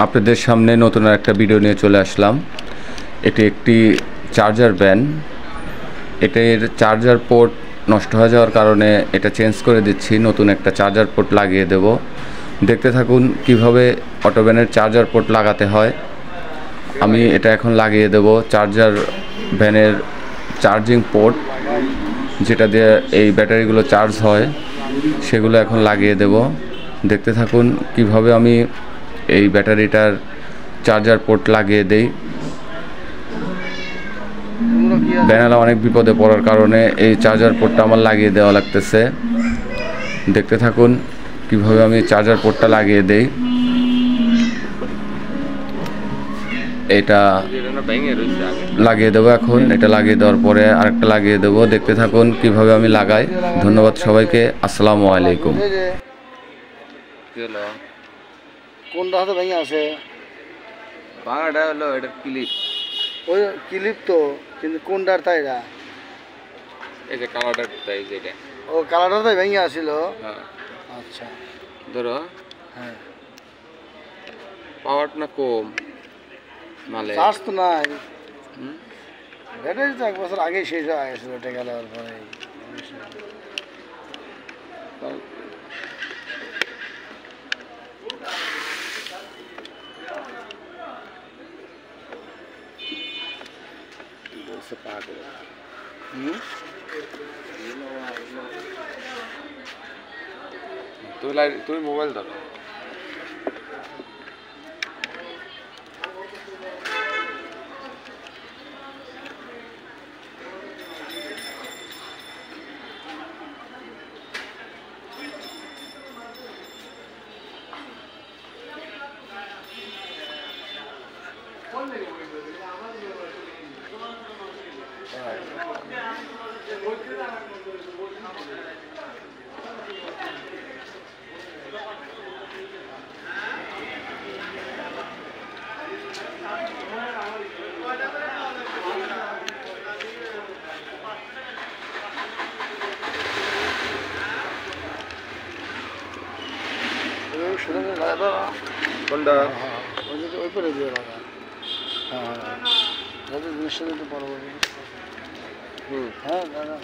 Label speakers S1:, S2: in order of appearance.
S1: আপনাদের সামনে নতুন একটা ভিডিও নিয়ে চলে আসলাম। এটি একটি চার্জার ভ্যান। এটার চার্জার পোর্ট নষ্ট হয়ে যাওয়ার কারণে এটা চেঞ্জ করে দিচ্ছি, নতুন একটা চার্জার পোর্ট লাগিয়ে দেব। দেখতে থাকুন কিভাবে অটো ভ্যানের চার্জার পোর্ট লাগাতে হয়। আমি এটা এখন লাগিয়ে দেব। চার্জার ভ্যানের চার্জিং পোর্ট, যেটা দিয়ে এই ব্যাটারিগুলো চার্জ হয়, সেগুলো এখন লাগিয়ে দেব। দেখতে থাকুন কিভাবে আমি এই ব্যাটারিটার চার্জার পোর্ট লাগিয়ে দেই। ভ্যানালা অনেক বিপদে পড়ার কারণে এই চার্জার পোর্টটা আমার লাগিয়ে দেওয়া লাগতেছে। দেখতে থাকুন কিভাবে আমি চার্জার পোর্টটা লাগিয়ে দেই। এটা লাগিয়ে দেবো এখন। এটা লাগিয়ে দেওয়ার পরে আরেকটা লাগিয়ে দেবো। দেখতে থাকুন কিভাবে আমি লাগাই। ধন্যবাদ সবাইকে। আসসালামু আলাইকুম।
S2: কোনটা হাতে ভেঙে আছে?
S1: ভাঙাটা হলো এটা ক্লিপ।
S2: ওই ক্লিপ তো, কিন্তু কোনটার তাই না?
S1: এই যে কালারটা তাই, যেটা
S2: ও কালারটা তাই ভেঙে আসছিল।
S1: হ্যাঁ,
S2: আচ্ছা
S1: ধরো।
S2: হ্যাঁ,
S1: পাওয়ারটা না কম, মালে
S2: চার্জ তো নাই। ব্যাটারি তো 1 বছর আগেই শেষ হয়ে গেছিল, এটা গেল পরে।
S1: তুমি মোবাইল ধরো। কোনটা?
S2: ওই করে দিয়ে লাগা। হ্যাঁ হ্যাঁ, জিনিসটা দিতে পারবো। হ্যাঁ দাদা।